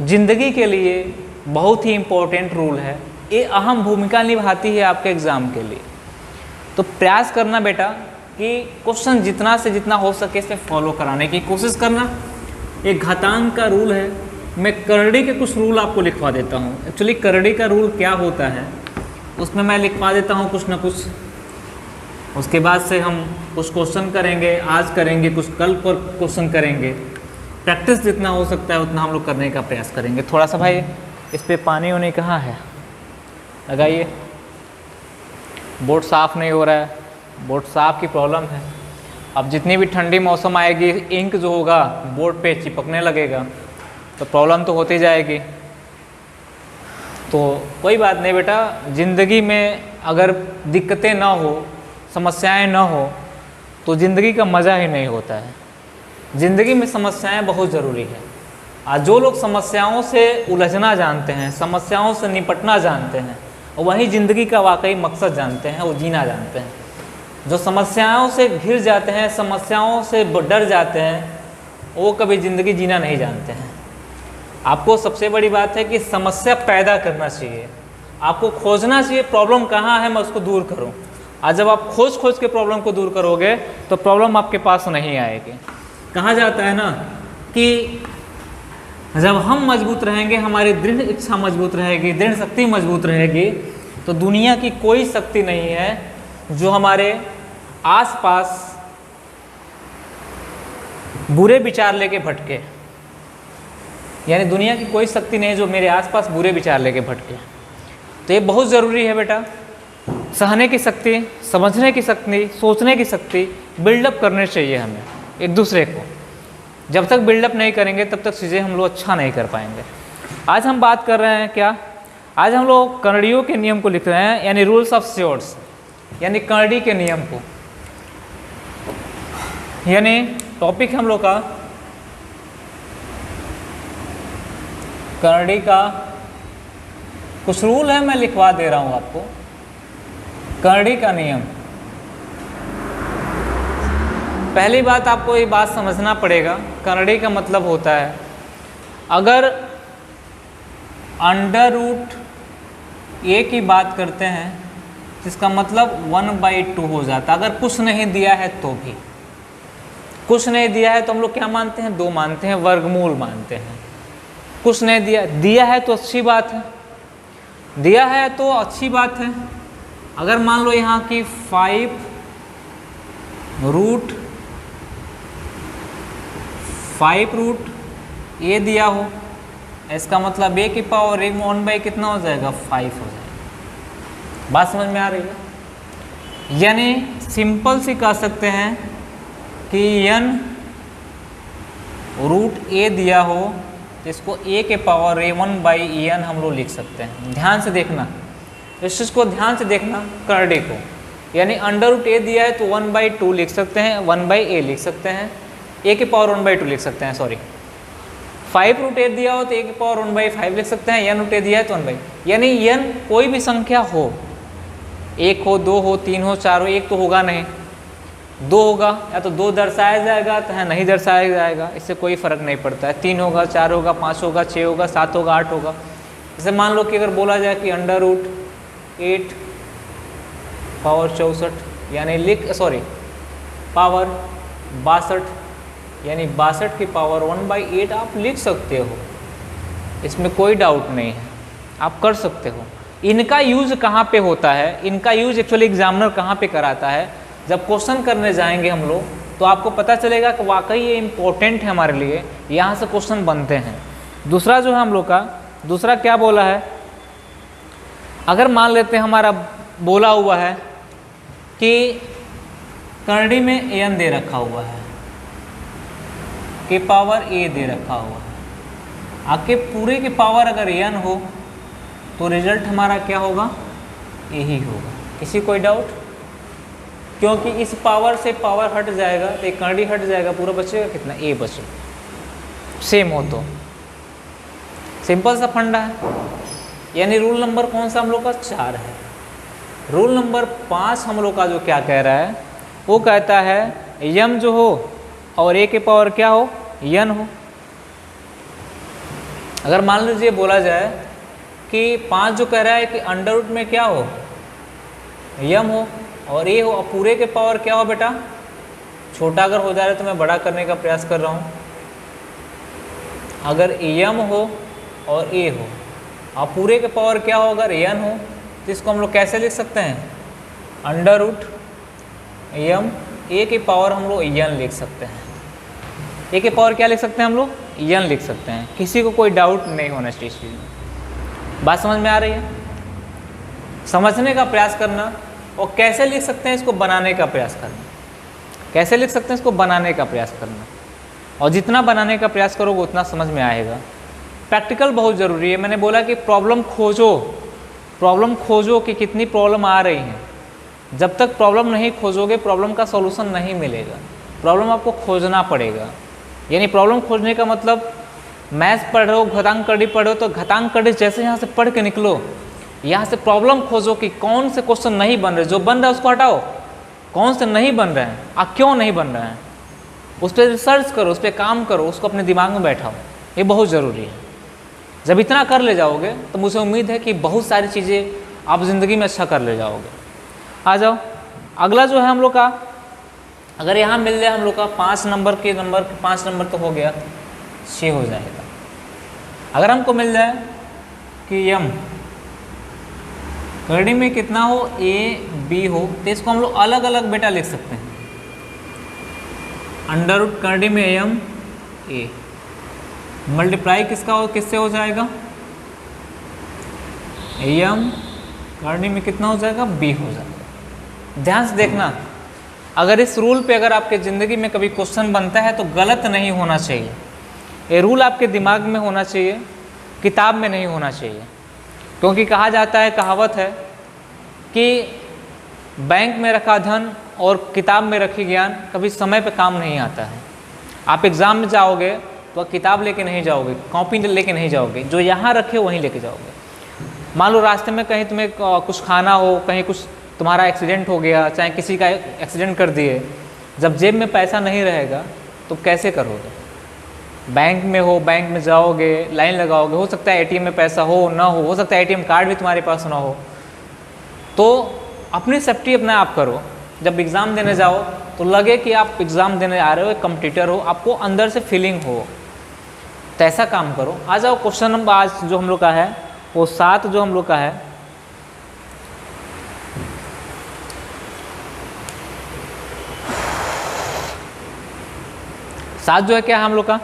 ज़िंदगी के लिए बहुत ही इम्पोर्टेंट रूल है। ये अहम भूमिका निभाती है आपके एग्ज़ाम के लिए। तो प्रयास करना बेटा कि क्वेश्चन जितना से जितना हो सके इसे फॉलो कराने की कोशिश करना। एक घातांक का रूल है, मैं करड़ी के कुछ रूल आपको लिखवा देता हूँ। एक्चुअली करड़ी का रूल क्या होता है उसमें मैं लिखवा देता हूँ कुछ ना कुछ। उसके बाद से हम कुछ क्वेश्चन करेंगे, आज करेंगे, कुछ कल पर क्वेश्चन करेंगे। प्रैक्टिस जितना हो सकता है उतना हम लोग करने का प्रयास करेंगे। थोड़ा सा भाई इस पे पानी होने कहाँ है, लगाइए। बोर्ड साफ़ नहीं हो रहा है, बोर्ड साफ़ की प्रॉब्लम है। अब जितनी भी ठंडी मौसम आएगी, इंक जो होगा बोर्ड पे चिपकने लगेगा, तो प्रॉब्लम तो होती जाएगी। तो कोई बात नहीं बेटा, ज़िंदगी में अगर दिक्कतें ना हो, समस्याएं ना हो, तो ज़िंदगी का मज़ा ही नहीं होता है। ज़िंदगी में समस्याएं बहुत ज़रूरी है। आज जो लोग समस्याओं से उलझना जानते हैं, समस्याओं से निपटना जानते हैं, वही ज़िंदगी का वाकई मकसद जानते हैं, वो जीना जानते हैं। जो समस्याओं से घिर जाते हैं, समस्याओं से डर जाते हैं, वो कभी ज़िंदगी जीना नहीं जानते हैं। आपको सबसे बड़ी बात है कि समस्या पैदा करना चाहिए, आपको खोजना चाहिए प्रॉब्लम कहाँ है, मैं उसको दूर करूँ। आज जब आप खोज के प्रॉब्लम को दूर करोगे तो प्रॉब्लम आपके पास नहीं आएगी। कहा जाता है ना कि जब हम मजबूत रहेंगे, हमारी दृढ़ इच्छा मजबूत रहेगी, दृढ़ शक्ति मजबूत रहेगी, तो दुनिया की कोई शक्ति नहीं है जो हमारे आसपास बुरे विचार लेके भटके। यानी दुनिया की कोई शक्ति नहीं है जो मेरे आसपास बुरे विचार लेके भटके। तो ये बहुत ज़रूरी है बेटा, सहने की शक्ति, समझने की शक्ति, सोचने की शक्ति बिल्डअप करने चाहिए हमें एक दूसरे को। जब तक बिल्डअप नहीं करेंगे तब तक चीज़ें हम लोग अच्छा नहीं कर पाएंगे। आज हम बात कर रहे हैं क्या, आज हम लोग कर्णियों के नियम को लिख रहे हैं, यानी रूल्स ऑफ श्योर्स, यानी कर्णी के नियम को। यानी टॉपिक हम लोग का कर्णी का कुछ रूल है, मैं लिखवा दे रहा हूं आपको। कर्णी का नियम, पहली बात आपको ये बात समझना पड़ेगा, कर्णी का मतलब होता है अगर अंडर रूट ए की बात करते हैं जिसका मतलब 1/2 हो जाता है। अगर कुछ नहीं दिया है तो भी, कुछ नहीं दिया है तो हम लोग क्या मानते हैं, 2 मानते हैं, वर्गमूल मानते हैं। कुछ नहीं दिया है तो अच्छी बात है, दिया है तो अच्छी बात है। अगर मान लो यहाँ की 5 रूट ए दिया हो, इसका मतलब ए की पावर 1/, कितना हो जाएगा, 5 हो जाएगा। बात समझ में आ रही है? यानी सिंपल सी कह सकते हैं कि n रूट ए दिया हो तो इसको a के पावर 1/n हम लोग लिख सकते हैं। ध्यान से देखना, इस चीज़ को ध्यान से देखना, कर्णी को। यानी अंडर रूट ए दिया है तो 1/2 लिख सकते हैं, 1/a लिख सकते हैं, a के पावर 1/2 लिख सकते हैं, सॉरी। 5 रूट ए दिया हो तो a के पावर 1/5 लिख सकते हैं, n रूट ए दिया है तो 1/, यानी n कोई भी संख्या हो, 1 हो, 2 हो, 3 हो, 4 हो, 1 तो होगा नहीं, 2 होगा, या तो 2 दर्शाया जाएगा तो है नहीं दर्शाया जाएगा, इससे कोई फर्क नहीं पड़ता है। 3 होगा, 4 होगा, 5 होगा, 6 होगा, 7 होगा, 8 होगा। जैसे मान लो कि अगर बोला जाए कि अंडर रूट 8 पावर 64, यानी पावर 62, यानी 62 की पावर 1/8 आप लिख सकते हो, इसमें कोई डाउट नहीं है, आप कर सकते हो। इनका यूज कहाँ पे होता है, इनका यूज एक्चुअली एग्जामिनर कहाँ पे कराता है, जब क्वेश्चन करने जाएंगे हम लोग तो आपको पता चलेगा कि वाकई ये इम्पोर्टेंट है हमारे लिए, यहाँ से क्वेश्चन बनते हैं। दूसरा जो है हम लोग का, दूसरा क्या बोला है, अगर मान लेते हैं हमारा बोला हुआ है कि कर्णी में n दे रखा हुआ है, के पावर a दे रखा हुआ है, आपके पूरे के पावर अगर n हो तो रिजल्ट हमारा क्या होगा, a ही होगा। किसी कोई डाउट? क्योंकि इस पावर से पावर हट जाएगा तो एक कर्णी हट जाएगा, पूरा बचेगा कितना, a बचेगा। सेम हो तो सिंपल सा फंडा है। यानी रूल नंबर कौन सा हम लोग का, 4 है। रूल नंबर 5 हम लोग का जो क्या कह रहा है, वो कहता है m जो हो और a के पावर क्या हो, n हो। अगर मान लीजिए बोला जाए कि 5 जो कह रहा है कि अंडर रूट में क्या हो, m हो और a हो, और पूरे के पावर क्या हो बेटा, छोटा अगर हो जा रहा है तो मैं बड़ा करने का प्रयास कर रहा हूँ। अगर m हो और a हो और पूरे के पावर क्या हो, अगर n हो, तो इसको हम लोग कैसे लिख सकते हैं, अंडर रूट m, a की पावर हम लोग n लिख सकते हैं। a की पावर क्या लिख सकते हैं हम लोग, n लिख सकते हैं। किसी को कोई डाउट नहीं होना चाहिए इस चीज़ में। बात समझ में आ रही है? समझने का प्रयास करना, और कैसे लिख सकते हैं इसको बनाने का प्रयास करना, कैसे लिख सकते हैं इसको बनाने का प्रयास करना। और जितना बनाने का प्रयास करोगे उतना समझ में आएगा। प्रैक्टिकल बहुत ज़रूरी है। मैंने बोला कि प्रॉब्लम खोजो कि कितनी प्रॉब्लम आ रही हैं। जब तक प्रॉब्लम नहीं खोजोगे प्रॉब्लम का सॉल्यूशन नहीं मिलेगा, प्रॉब्लम आपको खोजना पड़ेगा। यानी प्रॉब्लम खोजने का मतलब मैथ्स पढ़ रहे हो, घातांक कड़ी पढ़ रहे हो, तो घातांक कड़ी जैसे यहाँ से पढ़ के निकलो, यहाँ से प्रॉब्लम खोजो कि कौन से क्वेश्चन नहीं बन रहे, जो बन रहा है उसको हटाओ, कौन से नहीं बन रहे हैं, क्यों नहीं बन रहे हैं, उस पर रिसर्च करो, उस पर काम करो, उसको अपने दिमाग में बैठाओ। ये बहुत ज़रूरी है। जब इतना कर ले जाओगे तो मुझे उम्मीद है कि बहुत सारी चीज़ें आप ज़िंदगी में अच्छा कर ले जाओगे। आ जाओ, अगला जो है हम लोग का, अगर यहाँ मिल जाए हम लोग का 5 नंबर 5 नंबर तो हो गया, 6 हो जाएगा। अगर हमको मिल जाए कि यम करड़ी में कितना हो, ए बी हो, तो इसको हम लोग अलग अलग बेटा लिख सकते हैं। अंडर रूट करड़ी में एम ए मल्टीप्लाई किसका हो, किससे हो जाएगा, एम करड़ी में कितना हो जाएगा, बी हो जाएगा। ध्यान से देखना, अगर इस रूल पे अगर आपके ज़िंदगी में कभी क्वेश्चन बनता है तो गलत नहीं होना चाहिए। ये रूल आपके दिमाग में होना चाहिए, किताब में नहीं होना चाहिए। क्योंकि कहा जाता है, कहावत है कि बैंक में रखा धन और किताब में रखी ज्ञान कभी समय पे काम नहीं आता है। आप एग्ज़ाम में जाओगे तो किताब लेके नहीं जाओगे, कॉपी लेके नहीं जाओगे, जो यहाँ रखे वहीं लेके जाओगे। मान लो रास्ते में कहीं तुम्हें कुछ खाना हो, कहीं कुछ तुम्हारा एक्सीडेंट हो गया, चाहे किसी का एक्सीडेंट कर दिए, जब जेब में पैसा नहीं रहेगा तो कैसे करोगे। बैंक में हो, बैंक में जाओगे, लाइन लगाओगे, हो सकता है एटीएम में पैसा हो ना हो सकता है एटीएम कार्ड भी तुम्हारे पास ना हो। तो अपनी सेफ्टी अपना आप करो। जब एग्ज़ाम देने जाओ तो लगे कि आप एग्ज़ाम देने आ रहे हो, एक कंपटीटर हो, आपको अंदर से फीलिंग हो, तो ऐसा काम करो। आ जाओ क्वेश्चन नंबर आज जो हम लोग का है वो 7 जो हम लोग का है, सात जो है क्या है हम लोग का,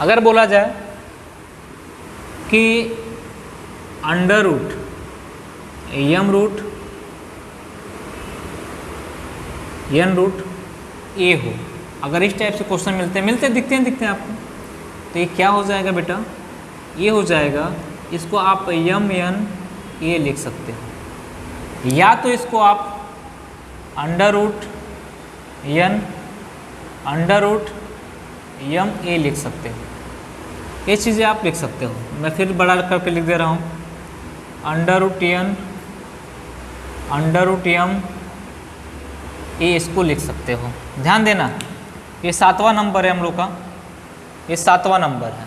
अगर बोला जाए कि under root M root N root A हो, अगर इस टाइप से क्वेश्चन दिखते हैं आपको, तो ये क्या हो जाएगा बेटा, ये हो जाएगा। इसको आप एम एन ए लिख सकते हो, या तो इसको आप under root N under root M A लिख सकते हो। ये चीज़ें आप लिख सकते हो। मैं फिर बड़ा करके लिख दे रहा हूँ, under root N under root M A, इसको लिख सकते हो। ध्यान देना, ये 7वां नंबर है हम लोग का, ये 7वां नंबर है।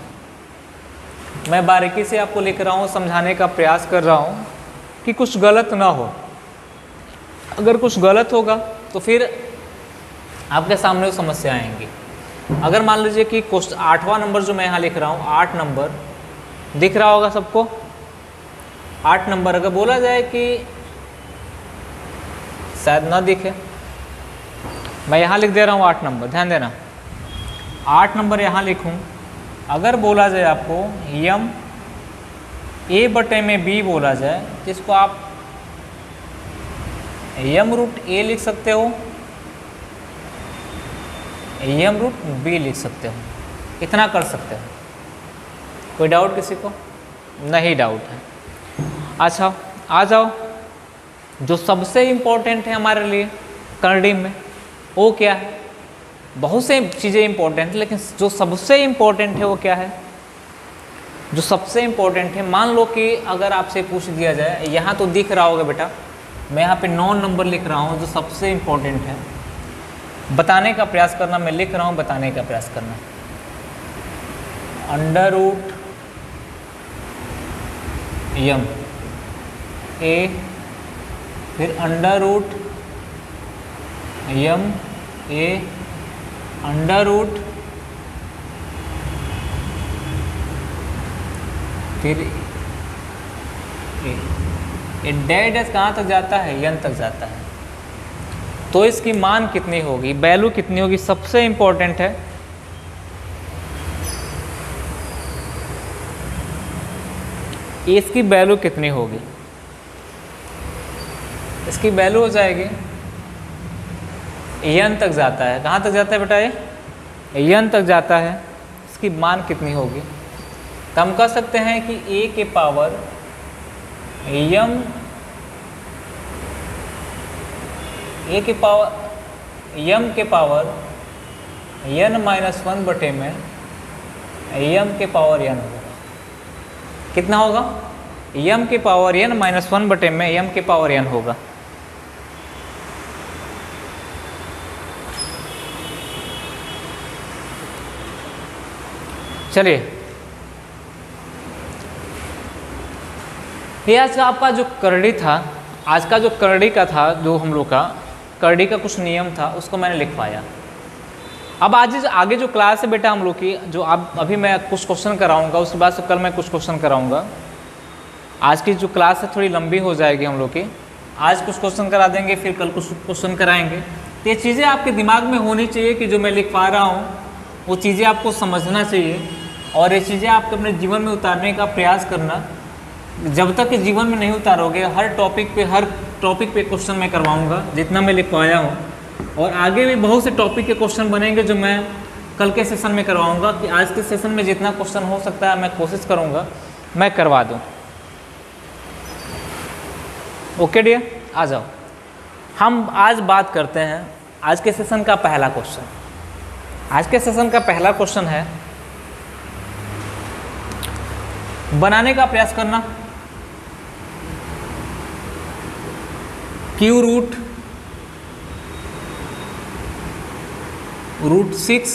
मैं बारीकी से आपको लिख रहा हूँ, समझाने का प्रयास कर रहा हूँ कि कुछ गलत ना हो। अगर कुछ गलत होगा तो फिर आपके सामने वो समस्या आएंगी। अगर मान लीजिए कि 8वां नंबर जो मैं यहाँ लिख रहा हूँ, 8 नंबर दिख रहा होगा सबको, 8 नंबर अगर बोला जाए कि शायद ना दिखे, मैं यहाँ लिख दे रहा हूँ 8 नंबर, ध्यान देना 8 नंबर यहाँ लिखूँ। अगर बोला जाए आपको यम ए बटे में बी बोला जाए, तो इसको आप यम रूट ए लिख सकते हो, यम रूट बी लिख सकते हो, इतना कर सकते हो। कोई डाउट किसी को? नहीं डाउट है। अच्छा आ जाओ, जो सबसे इम्पोर्टेंट है हमारे लिए करड़ी में वो क्या है। बहुत से चीज़ें इम्पोर्टेंट है, लेकिन जो सबसे इम्पोर्टेंट है वो क्या है, जो सबसे इम्पोर्टेंट है, मान लो कि अगर आपसे पूछ दिया जाए, यहाँ तो दिख रहा होगा बेटा, मैं यहाँ पे 9 नंबर लिख रहा हूँ, जो सबसे इम्पोर्टेंट है, बताने का प्रयास करना, मैं लिख रहा हूँ, बताने का प्रयास करना। अंडर रूट यम ए, फिर अंडर रूट यम ए, अंडर रूट, फिर ए डेड एस कहाँ तक जाता है, यन तक जाता है। तो इसकी मान कितनी होगी, वैल्यू कितनी होगी, सबसे इंपॉर्टेंट है। इसकी वैल्यू कितनी होगी, इसकी वैल्यू हो जाएगी यन तक जाता है। कहाँ तक जाता है बेटा, ये यन तक जाता है। इसकी मान कितनी होगी, तो हम कह सकते हैं कि ए के पावर यम, ए के पावर यम के पावर यन माइनस 1 बटे में यम के पावर यन होगा। कितना होगा, यम के पावर यन माइनस 1 बटे में यम के पावर यन होगा। चलिए, ये आज का आपका जो करड़ी था, आज का जो करड़ी का था, जो हम लोग का करड़ी का कुछ नियम था, उसको मैंने लिखवाया। अब आज आगे जो क्लास है बेटा हम लोग की, जो आप अभी मैं कुछ क्वेश्चन कराऊंगा, उसके बाद से कल मैं कुछ क्वेश्चन कराऊंगा। आज की जो क्लास है थोड़ी लंबी हो जाएगी हम लोग की। आज कुछ क्वेश्चन करा देंगे, फिर कल कुछ क्वेश्चन कराएंगे। तो ये चीज़ें आपके दिमाग में होनी चाहिए कि जो मैं लिख पा रहा हूँ वो चीज़ें आपको समझना चाहिए, और ये चीज़ें आपको अपने जीवन में उतारने का प्रयास करना। जब तक इस जीवन में नहीं उतारोगे, हर टॉपिक पे क्वेश्चन मैं करवाऊँगा जितना मैं लिख पाया हूँ, और आगे भी बहुत से टॉपिक के क्वेश्चन बनेंगे जो मैं कल के सेशन में करवाऊँगा। कि आज के सेशन में जितना क्वेश्चन हो सकता है मैं कोशिश करूँगा मैं करवा दूँ। ओके डियर, आ जाओ। हम आज बात करते हैं आज के सेशन का पहला क्वेश्चन। आज के सेशन का पहला क्वेश्चन है बनाने का प्रयास करना। क्यू रूट 6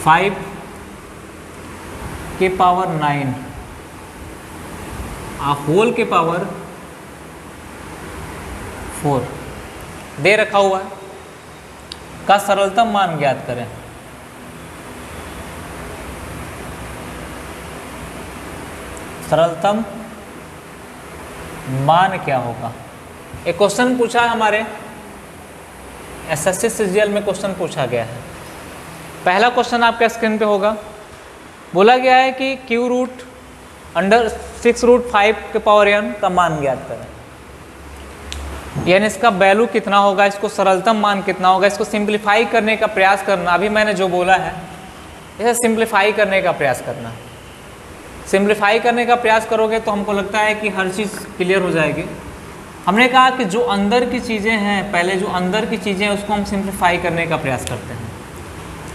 5 के पावर 9 होल के पावर 4 दे रखा हुआ है, का सरलतम मान ज्ञात करें। सरलतम मान क्या होगा? एक क्वेश्चन पूछा है हमारे एसएससी सीजीएल में, क्वेश्चन पूछा गया है। पहला क्वेश्चन आपके स्क्रीन पे होगा। बोला गया है कि क्यू रूट अंडर 6 रूट 5 के पावर n का मान ज्ञात करें। यानी इसका वैल्यू कितना होगा, इसको सरलतम मान कितना होगा, इसको सिंप्लीफाई करने का प्रयास करना। अभी मैंने जो बोला है इसे सिंप्लीफाई करने का प्रयास करना। सिंप्लीफाई करने का प्रयास करोगे तो हमको लगता है कि हर चीज़ क्लियर हो जाएगी। हमने कहा कि जो अंदर की चीज़ें हैं, पहले जो अंदर की चीज़ें हैं उसको हम सिंप्लीफाई करने का प्रयास करते हैं।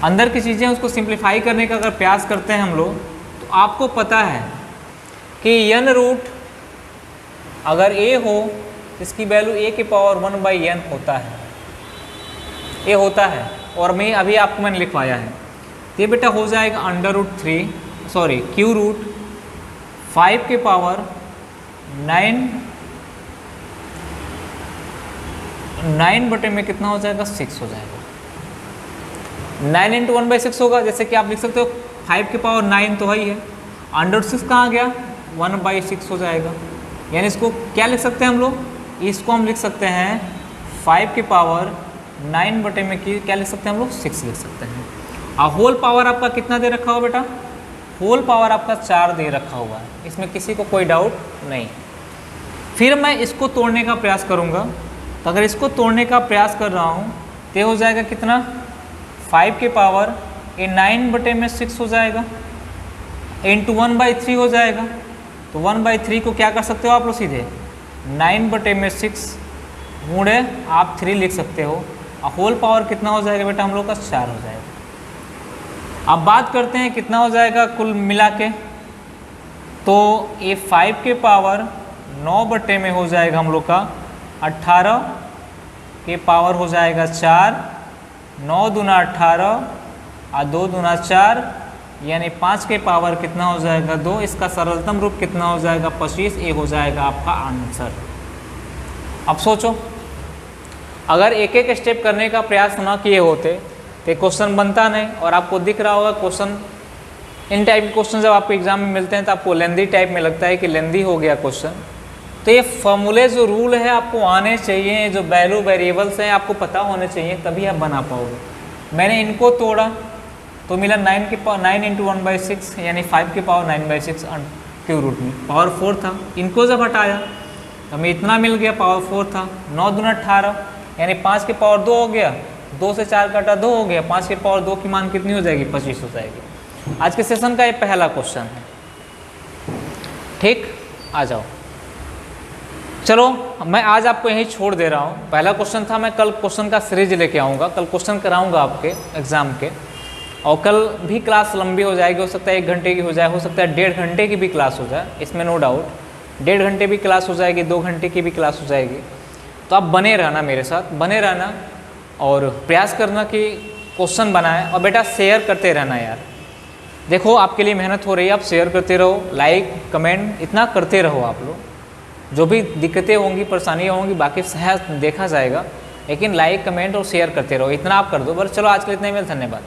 अंदर की चीज़ें उसको सिंप्लीफाई करने का अगर प्रयास करते हैं हम लोग, तो आपको पता है कि n रूट अगर a हो, इसकी वैल्यू a के पावर 1/n होता है, a होता है। और मैं अभी आपको मैंने लिखवाया है, ये बेटा हो जाएगा क्यू रूट 5 के पावर 9 बटे में कितना हो जाएगा, 6 हो जाएगा। 9 इंटू 1/6 होगा। जैसे कि आप लिख सकते हो 5 के पावर 9 तो ही है, अंडर 6 कहाँ गया, 1/6 हो जाएगा। यानी इसको क्या लिख सकते हैं हम लोग, इसको हम लिख सकते हैं 5 के पावर 9 बटे में क्या लिख सकते हैं हम लोग, 6 लिख सकते हैं। और होल पावर आपका कितना दे रखा हुआ बेटा, होल पावर आपका 4 दे रखा हुआ है, इसमें किसी को कोई डाउट नहीं। फिर मैं इसको तोड़ने का प्रयास करूँगा, तो अगर इसको तोड़ने का प्रयास कर रहा हूँ तो हो जाएगा कितना, 5 के पावर 9 बटे में 6 हो जाएगा, इंटू 1/3 हो जाएगा। तो 1/3 को क्या कर सकते हो आप लोग, सीधे 9 बटे में 6 गुणे आप 3 लिख सकते हो। और होल पावर कितना हो जाएगा बेटा हम लोग का, 4 हो जाएगा। अब बात करते हैं कितना हो जाएगा कुल मिला के, तो ये 5 के पावर 9 बटे में हो जाएगा हम लोग का 18 के पावर हो जाएगा 4, 9 दूना 18 और 2 दूना 4, यानी 5 के पावर कितना हो जाएगा 2। इसका सरलतम रूप कितना हो जाएगा, 25। ये हो जाएगा आपका आंसर। अब सोचो, अगर एक एक स्टेप करने का प्रयास ना किए होते तो क्वेश्चन बनता नहीं। और आपको दिख रहा होगा क्वेश्चन, इन टाइप के क्वेश्चन जब आपको एग्जाम में मिलते हैं तो आपको लेंदी टाइप में लगता है कि लेंदी हो गया क्वेश्चन। तो ये फॉर्मूले जो रूल है आपको आने चाहिए, जो वैल्यू वेरिएबल्स हैं आपको पता होने चाहिए, तभी आप बना पाओगे। मैंने इनको तोड़ा तो मिला 9 के पावर 9 इंटू 1/6, यानी 5 के पावर 9/6 क्यू रूट में पावर 4 था। इनको जब हटाया तो हमें इतना मिल गया, पावर 4 था। 9 दूना 18, यानी 5 के पावर 2 हो गया, 2 से 4 काटा 2 हो गया, 5 के पावर 2 की मान कितनी हो जाएगी, 25 हो जाएगी। आज के सेशन का ये पहला क्वेश्चन है। ठीक, आ जाओ। चलो मैं आज आपको यहीं छोड़ दे रहा हूँ। पहला क्वेश्चन था, मैं कल क्वेश्चन का सीरीज लेके आऊँगा, कल क्वेश्चन कराऊँगा आपके एग्ज़ाम के। और कल भी क्लास लंबी हो जाएगी, हो सकता है 1 घंटे की हो जाए, हो सकता है 1.5 घंटे की भी क्लास हो जाए, इसमें नो डाउट। 1.5 घंटे भी क्लास हो जाएगी, 2 घंटे की भी क्लास हो जाएगी। तो आप बने रहना, मेरे साथ बने रहना और प्रयास करना कि क्वेश्चन बनाएं। और बेटा शेयर करते रहना यार, देखो आपके लिए मेहनत हो रही है, आप शेयर करते रहो, लाइक कमेंट इतना करते रहो आप लोग। जो भी दिक्कतें होंगी, परेशानियाँ होंगी, बाकी सहज देखा जाएगा। लेकिन लाइक कमेंट और शेयर करते रहो, इतना आप कर दो बस। चलो आज के लिए इतना ही, धन्यवाद।